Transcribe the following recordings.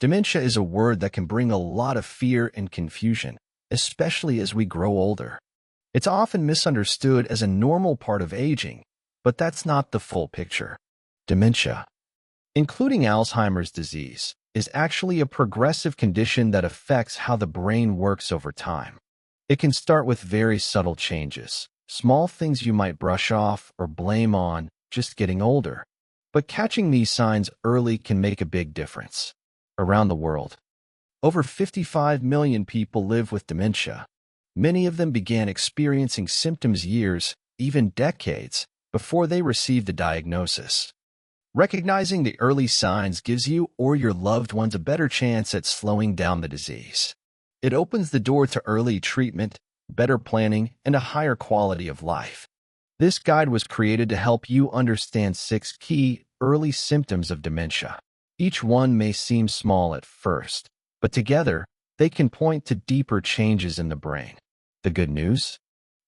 Dementia is a word that can bring a lot of fear and confusion, especially as we grow older. It's often misunderstood as a normal part of aging, but that's not the full picture. Dementia, including Alzheimer's disease, is actually a progressive condition that affects how the brain works over time. It can start with very subtle changes, small things you might brush off or blame on just getting older. But catching these signs early can make a big difference. Around the world, over 55 million people live with dementia. Many of them began experiencing symptoms years, even decades, before they received the diagnosis. Recognizing the early signs gives you or your loved ones a better chance at slowing down the disease. It opens the door to early treatment, better planning, and a higher quality of life. This guide was created to help you understand 6 key early symptoms of dementia. Each one may seem small at first, but together, they can point to deeper changes in the brain. The good news?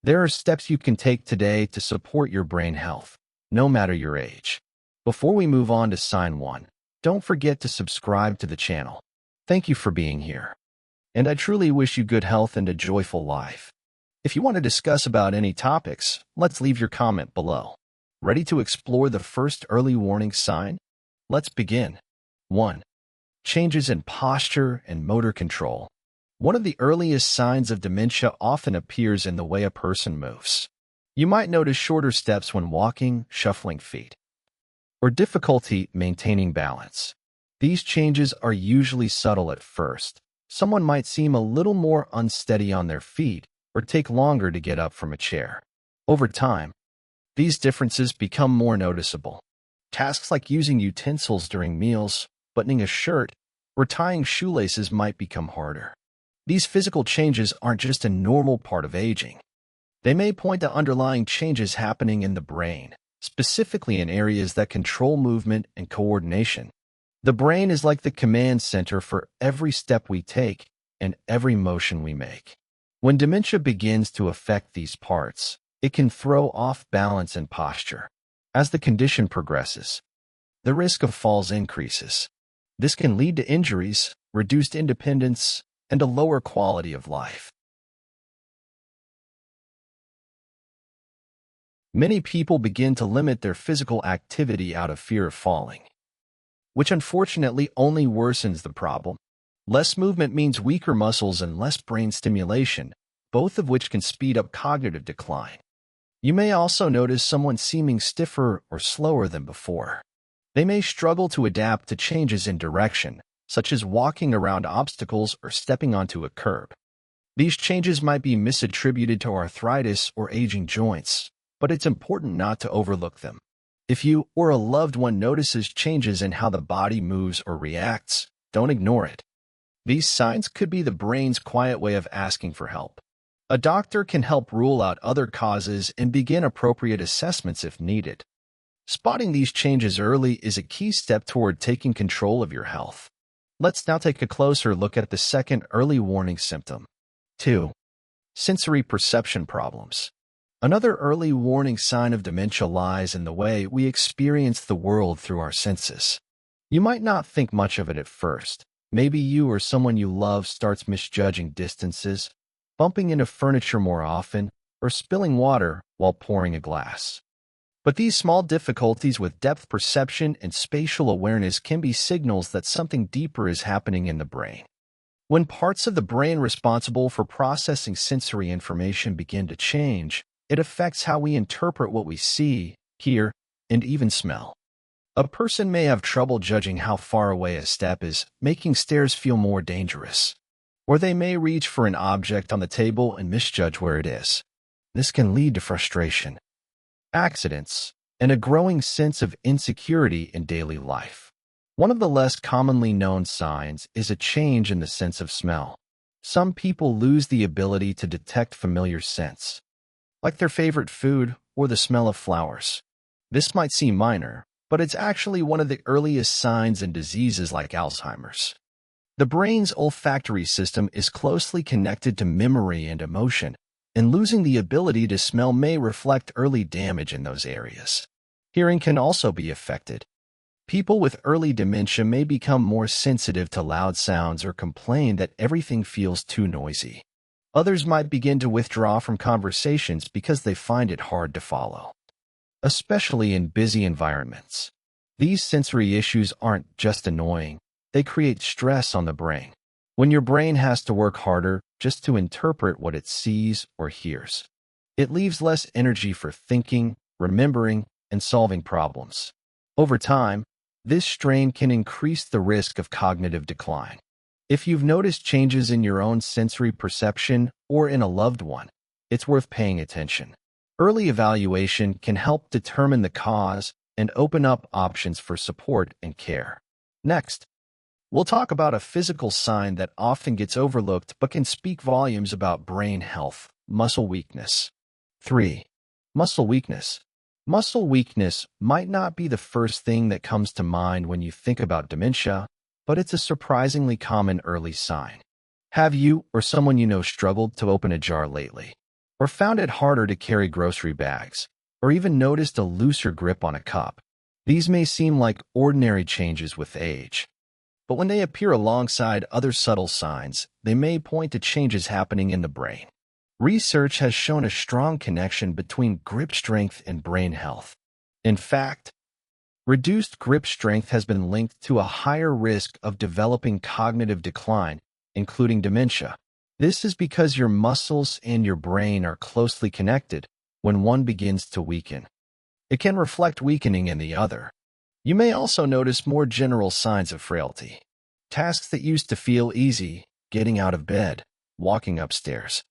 There are steps you can take today to support your brain health, no matter your age. Before we move on to sign 1, don't forget to subscribe to the channel. Thank you for being here. And I truly wish you good health and a joyful life. If you want to discuss about any topics, let's leave your comment below. Ready to explore the first early warning sign? Let's begin. 1. Changes in posture and motor control. One of the earliest signs of dementia often appears in the way a person moves. You might notice shorter steps when walking, shuffling feet, or difficulty maintaining balance. These changes are usually subtle at first. Someone might seem a little more unsteady on their feet or take longer to get up from a chair. Over time, these differences become more noticeable. Tasks like using utensils during meals, buttoning a shirt, or tying shoelaces might become harder. These physical changes aren't just a normal part of aging. They may point to underlying changes happening in the brain, specifically in areas that control movement and coordination. The brain is like the command center for every step we take and every motion we make. When dementia begins to affect these parts, it can throw off balance and posture. As the condition progresses, the risk of falls increases. This can lead to injuries, reduced independence, and a lower quality of life. Many people begin to limit their physical activity out of fear of falling, which unfortunately only worsens the problem. Less movement means weaker muscles and less brain stimulation, both of which can speed up cognitive decline. You may also notice someone seeming stiffer or slower than before. They may struggle to adapt to changes in direction, such as walking around obstacles or stepping onto a curb. These changes might be misattributed to arthritis or aging joints, but it's important not to overlook them. If you or a loved one notices changes in how the body moves or reacts, don't ignore it. These signs could be the brain's quiet way of asking for help. A doctor can help rule out other causes and begin appropriate assessments if needed. Spotting these changes early is a key step toward taking control of your health. Let's now take a closer look at the second early warning symptom. 2. Sensory perception problems. Another early warning sign of dementia lies in the way we experience the world through our senses. You might not think much of it at first. Maybe you or someone you love starts misjudging distances, bumping into furniture more often, or spilling water while pouring a glass. But these small difficulties with depth perception and spatial awareness can be signals that something deeper is happening in the brain. When parts of the brain responsible for processing sensory information begin to change, it affects how we interpret what we see, hear, and even smell. A person may have trouble judging how far away a step is, making stairs feel more dangerous. Or they may reach for an object on the table and misjudge where it is. This can lead to frustration, accidents, and a growing sense of insecurity in daily life. One of the less commonly known signs is a change in the sense of smell. Some people lose the ability to detect familiar scents, like their favorite food or the smell of flowers. This might seem minor, but it's actually one of the earliest signs in diseases like Alzheimer's. The brain's olfactory system is closely connected to memory and emotion, and losing the ability to smell may reflect early damage in those areas. Hearing can also be affected. People with early dementia may become more sensitive to loud sounds or complain that everything feels too noisy. Others might begin to withdraw from conversations because they find it hard to follow, especially in busy environments. These sensory issues aren't just annoying, they create stress on the brain. When your brain has to work harder just to interpret what it sees or hears, it leaves less energy for thinking, remembering, and solving problems. Over time, this strain can increase the risk of cognitive decline. If you've noticed changes in your own sensory perception or in a loved one, it's worth paying attention. Early evaluation can help determine the cause and open up options for support and care. Next, we'll talk about a physical sign that often gets overlooked but can speak volumes about brain health: muscle weakness. 3. Muscle weakness. Muscle weakness might not be the first thing that comes to mind when you think about dementia, but it's a surprisingly common early sign. Have you or someone you know struggled to open a jar lately? Or found it harder to carry grocery bags? Or even noticed a looser grip on a cup? These may seem like ordinary changes with age, but when they appear alongside other subtle signs, they may point to changes happening in the brain. Research has shown a strong connection between grip strength and brain health. In fact, reduced grip strength has been linked to a higher risk of developing cognitive decline, including dementia. This is because your muscles and your brain are closely connected. When one begins to weaken, it can reflect weakening in the other. You may also notice more general signs of frailty. Tasks that used to feel easy, getting out of bed, walking upstairs,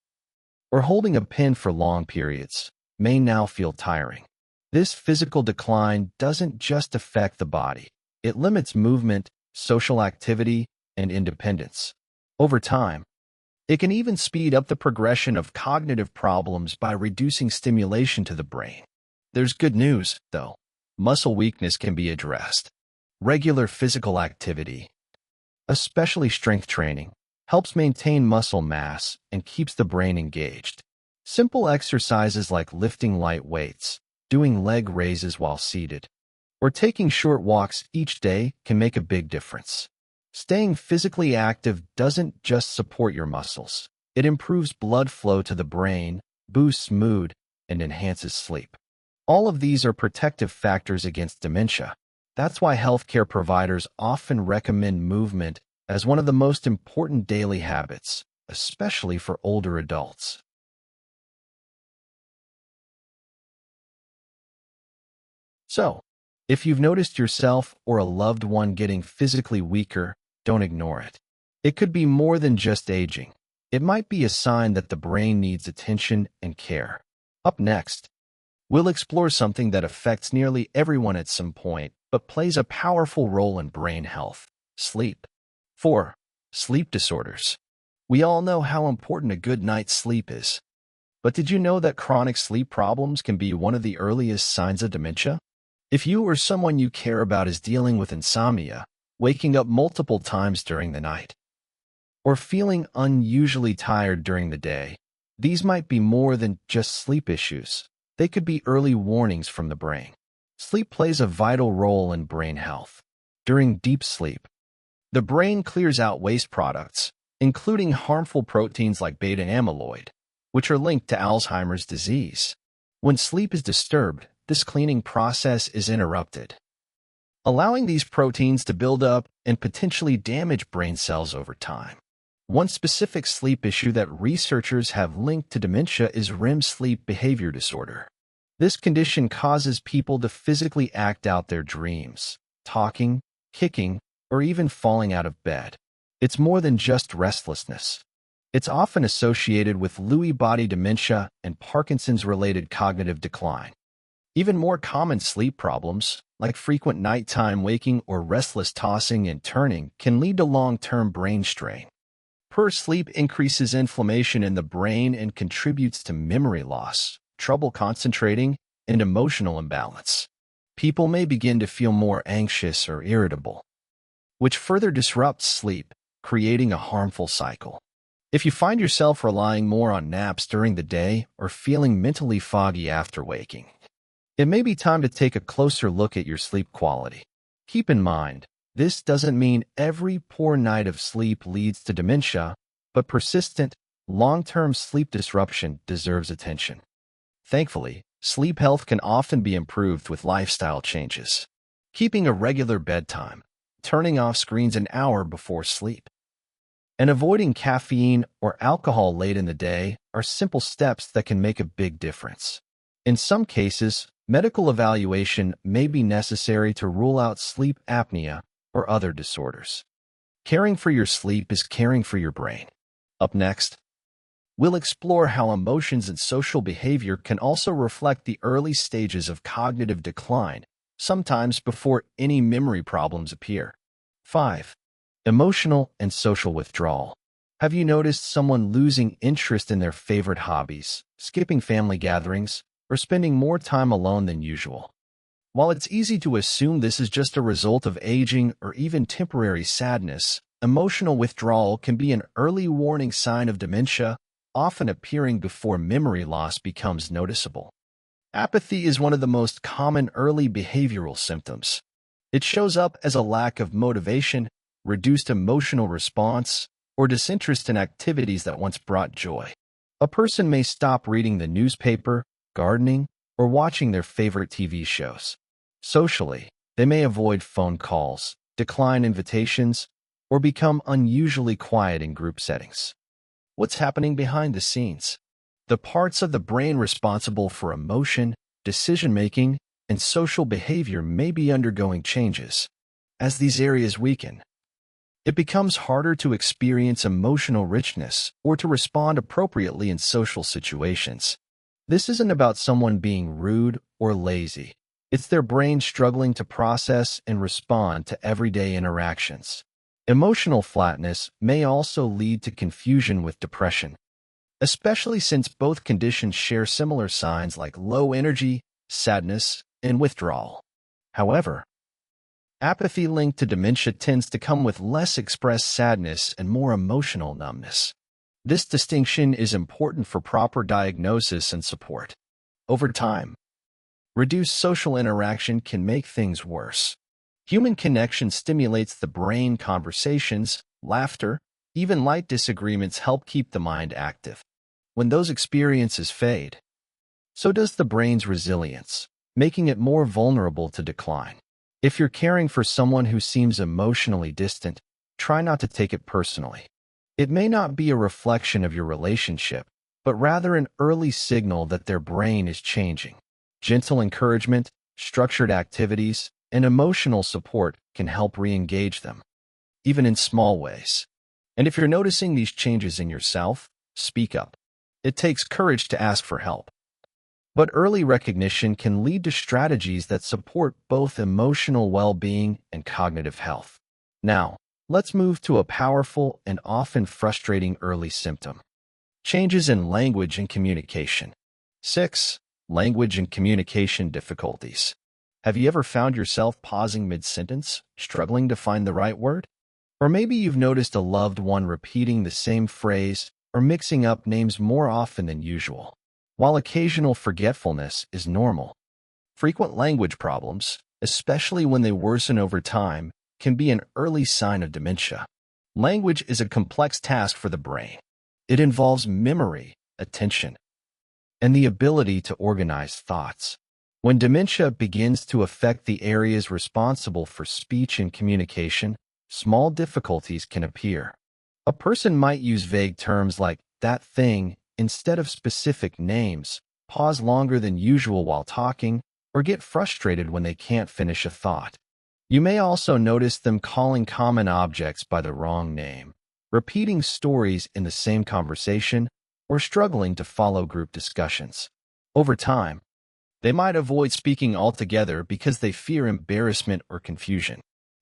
or holding a pen for long periods, may now feel tiring. This physical decline doesn't just affect the body. It limits movement, social activity, and independence. Over time, it can even speed up the progression of cognitive problems by reducing stimulation to the brain. There's good news, though. Muscle weakness can be addressed. Regular physical activity, especially strength training, helps maintain muscle mass and keeps the brain engaged. Simple exercises like lifting light weights, doing leg raises while seated, or taking short walks each day can make a big difference. Staying physically active doesn't just support your muscles. It improves blood flow to the brain, boosts mood, and enhances sleep. All of these are protective factors against dementia. That's why healthcare providers often recommend movement as one of the most important daily habits, especially for older adults. So, if you've noticed yourself or a loved one getting physically weaker, don't ignore it. It could be more than just aging. It might be a sign that the brain needs attention and care. Up next, we'll explore something that affects nearly everyone at some point, but plays a powerful role in brain health: sleep. 4. Sleep disorders. We all know how important a good night's sleep is. But did you know that chronic sleep problems can be one of the earliest signs of dementia? If you or someone you care about is dealing with insomnia, waking up multiple times during the night, or feeling unusually tired during the day, these might be more than just sleep issues. They could be early warnings from the brain. Sleep plays a vital role in brain health. During deep sleep, the brain clears out waste products, including harmful proteins like beta amyloid, which are linked to Alzheimer's disease. When sleep is disturbed, this cleaning process is interrupted, allowing these proteins to build up and potentially damage brain cells over time. One specific sleep issue that researchers have linked to dementia is REM sleep behavior disorder. This condition causes people to physically act out their dreams, talking, kicking, or even falling out of bed. It's more than just restlessness. It's often associated with Lewy body dementia and Parkinson's-related cognitive decline. Even more common sleep problems, like frequent nighttime waking or restless tossing and turning, can lead to long-term brain strain. Poor sleep increases inflammation in the brain and contributes to memory loss, trouble concentrating, and emotional imbalance. People may begin to feel more anxious or irritable, which further disrupts sleep, creating a harmful cycle. If you find yourself relying more on naps during the day or feeling mentally foggy after waking, it may be time to take a closer look at your sleep quality. Keep in mind, this doesn't mean every poor night of sleep leads to dementia, but persistent, long-term sleep disruption deserves attention. Thankfully, sleep health can often be improved with lifestyle changes. Keeping a regular bedtime, turning off screens an hour before sleep, and avoiding caffeine or alcohol late in the day are simple steps that can make a big difference. In some cases, medical evaluation may be necessary to rule out sleep apnea or other disorders. Caring for your sleep is caring for your brain. Up next, we'll explore how emotions and social behavior can also reflect the early stages of cognitive decline, sometimes before any memory problems appear. 5. Emotional and social withdrawal. Have you noticed someone losing interest in their favorite hobbies, skipping family gatherings, or spending more time alone than usual? While it's easy to assume this is just a result of aging or even temporary sadness, emotional withdrawal can be an early warning sign of dementia, often appearing before memory loss becomes noticeable. Apathy is one of the most common early behavioral symptoms. It shows up as a lack of motivation, reduced emotional response, or disinterest in activities that once brought joy. A person may stop reading the newspaper, gardening, or watching their favorite TV shows. Socially, they may avoid phone calls, decline invitations, or become unusually quiet in group settings. What's happening behind the scenes? The parts of the brain responsible for emotion, decision-making, and social behavior may be undergoing changes. As these areas weaken, it becomes harder to experience emotional richness or to respond appropriately in social situations. This isn't about someone being rude or lazy. It's their brain struggling to process and respond to everyday interactions. Emotional flatness may also lead to confusion with depression, especially since both conditions share similar signs like low energy, sadness, and withdrawal. However, apathy linked to dementia tends to come with less expressed sadness and more emotional numbness. This distinction is important for proper diagnosis and support. Over time, reduced social interaction can make things worse. Human connection stimulates the brain. Conversations, laughter, even light disagreements help keep the mind active. When those experiences fade, so does the brain's resilience, making it more vulnerable to decline. If you're caring for someone who seems emotionally distant, try not to take it personally. It may not be a reflection of your relationship, but rather an early signal that their brain is changing. Gentle encouragement, structured activities, and emotional support can help re-engage them, even in small ways. And if you're noticing these changes in yourself, speak up. It takes courage to ask for help. But early recognition can lead to strategies that support both emotional well-being and cognitive health. Now, let's move to a powerful and often frustrating early symptom: changes in language and communication. 6. Language and communication difficulties. Have you ever found yourself pausing mid-sentence, struggling to find the right word? Or maybe you've noticed a loved one repeating the same phrase or mixing up names more often than usual. While occasional forgetfulness is normal, frequent language problems, especially when they worsen over time, can be an early sign of dementia. Language is a complex task for the brain. It involves memory, attention, and the ability to organize thoughts. When dementia begins to affect the areas responsible for speech and communication, small difficulties can appear. A person might use vague terms like "that thing" instead of specific names, pause longer than usual while talking, or get frustrated when they can't finish a thought. You may also notice them calling common objects by the wrong name, repeating stories in the same conversation, or struggling to follow group discussions. Over time, they might avoid speaking altogether because they fear embarrassment or confusion.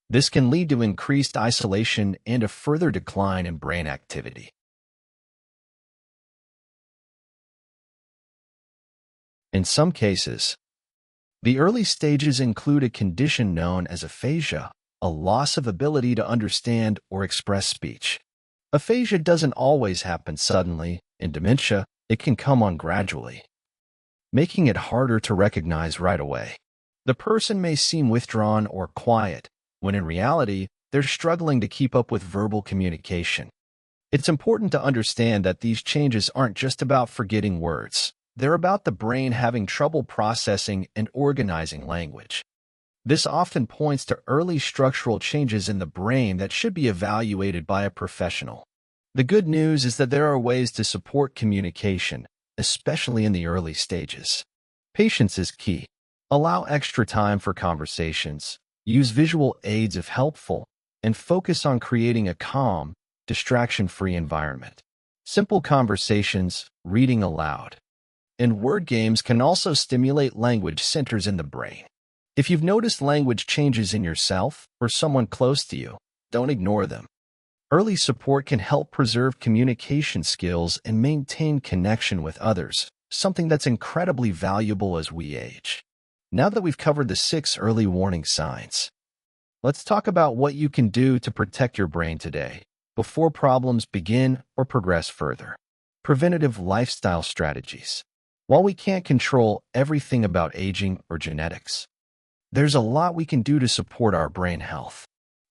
This can lead to increased isolation and a further decline in brain activity. In some cases, the early stages include a condition known as aphasia, a loss of ability to understand or express speech. Aphasia doesn't always happen suddenly. In dementia, it can come on gradually, making it harder to recognize right away. The person may seem withdrawn or quiet, when in reality, they're struggling to keep up with verbal communication. It's important to understand that these changes aren't just about forgetting words. They're about the brain having trouble processing and organizing language. This often points to early structural changes in the brain that should be evaluated by a professional. The good news is that there are ways to support communication, especially in the early stages. Patience is key. Allow extra time for conversations, use visual aids if helpful, and focus on creating a calm, distraction-free environment. Simple conversations, reading aloud, and word games can also stimulate language centers in the brain. If you've noticed language changes in yourself or someone close to you, don't ignore them. Early support can help preserve communication skills and maintain connection with others, something that's incredibly valuable as we age. Now that we've covered the 6 early warning signs, let's talk about what you can do to protect your brain today, before problems begin or progress further. Preventative lifestyle strategies. While we can't control everything about aging or genetics, there's a lot we can do to support our brain health.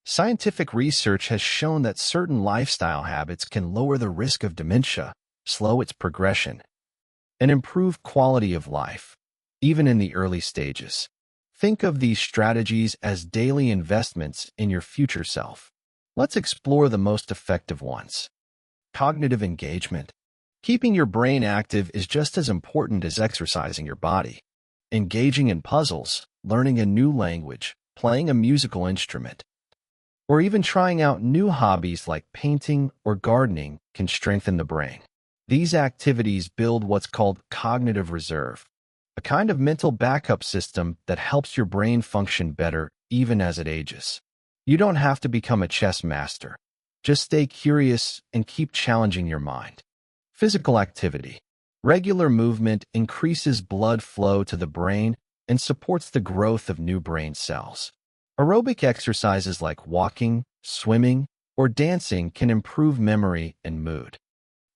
Scientific research has shown that certain lifestyle habits can lower the risk of dementia, slow its progression, and improve quality of life, even in the early stages. Think of these strategies as daily investments in your future self. Let's explore the most effective ones. Cognitive engagement. Keeping your brain active is just as important as exercising your body. Engaging in puzzles, learning a new language, playing a musical instrument, or even trying out new hobbies like painting or gardening can strengthen the brain. These activities build what's called cognitive reserve, a kind of mental backup system that helps your brain function better even as it ages. You don't have to become a chess master. Just stay curious and keep challenging your mind. Physical activity. Regular movement increases blood flow to the brain and supports the growth of new brain cells. Aerobic exercises like walking, swimming, or dancing can improve memory and mood.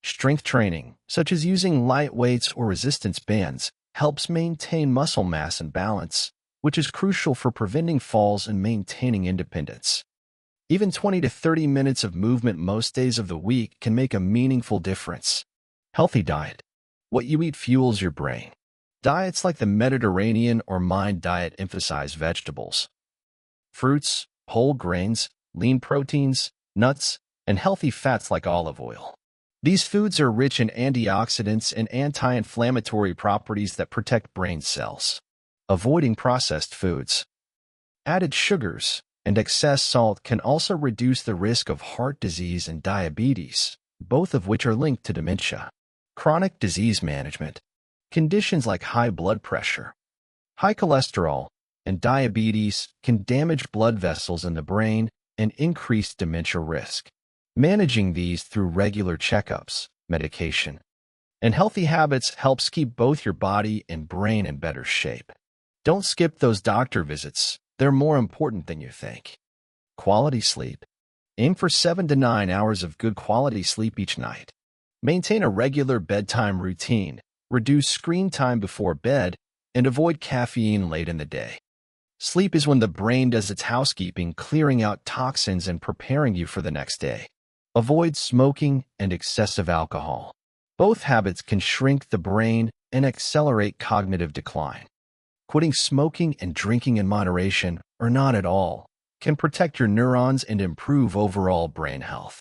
Strength training, such as using light weights or resistance bands, helps maintain muscle mass and balance, which is crucial for preventing falls and maintaining independence. Even 20 to 30 minutes of movement most days of the week can make a meaningful difference. Healthy diet. What you eat fuels your brain. Diets like the Mediterranean or Mind diet emphasize vegetables, fruits, whole grains, lean proteins, nuts, and healthy fats like olive oil. These foods are rich in antioxidants and anti-inflammatory properties that protect brain cells. Avoiding processed foods. Added sugars and excess salt can also reduce the risk of heart disease and diabetes, both of which are linked to dementia. Chronic disease management. Conditions like high blood pressure, high cholesterol, and diabetes can damage blood vessels in the brain and increase dementia risk. Managing these through regular checkups, medication, and healthy habits helps keep both your body and brain in better shape. Don't skip those doctor visits. They're more important than you think. Quality sleep. Aim for 7 to 9 hours of good quality sleep each night. Maintain a regular bedtime routine, reduce screen time before bed, and avoid caffeine late in the day. Sleep is when the brain does its housekeeping, clearing out toxins and preparing you for the next day. Avoid smoking and excessive alcohol. Both habits can shrink the brain and accelerate cognitive decline. Quitting smoking and drinking in moderation, or not at all, can protect your neurons and improve overall brain health.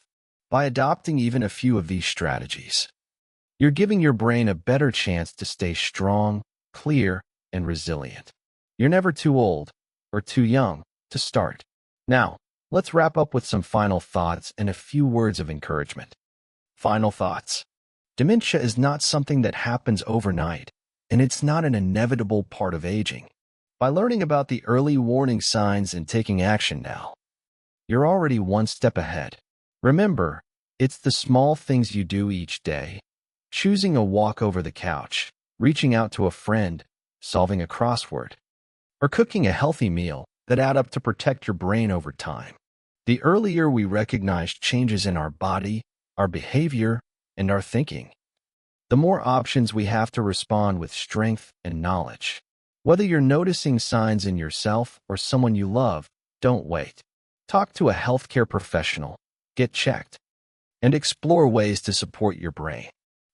By adopting even a few of these strategies, you're giving your brain a better chance to stay strong, clear, and resilient. You're never too old or too young to start. Now, let's wrap up with some final thoughts and a few words of encouragement. Final thoughts. Dementia is not something that happens overnight, and it's not an inevitable part of aging. By learning about the early warning signs and taking action now, you're already one step ahead. Remember, it's the small things you do each day, choosing a walk over the couch, reaching out to a friend, solving a crossword, or cooking a healthy meal that add up to protect your brain over time. The earlier we recognize changes in our body, our behavior, and our thinking, the more options we have to respond with strength and knowledge. Whether you're noticing signs in yourself or someone you love, Don't wait. Talk to a healthcare professional, get checked, and explore ways to support your brain.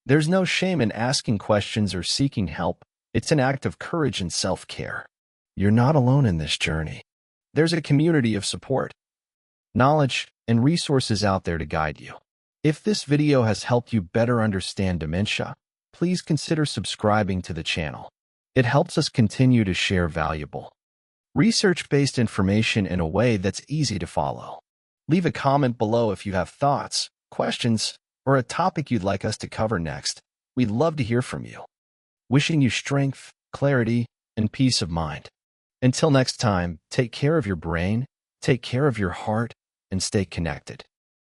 There's no shame in asking questions or seeking help. It's an act of courage and self-care. You're not alone in this journey. There's a community of support, knowledge, and resources out there to guide you. If this video has helped you better understand dementia, please consider subscribing to the channel. It helps us continue to share valuable, research-based information in a way that's easy to follow. Leave a comment below if you have thoughts, questions, or a topic you'd like us to cover next. We'd love to hear from you. Wishing you strength, clarity, and peace of mind. Until next time, take care of your brain, take care of your heart, and stay connected.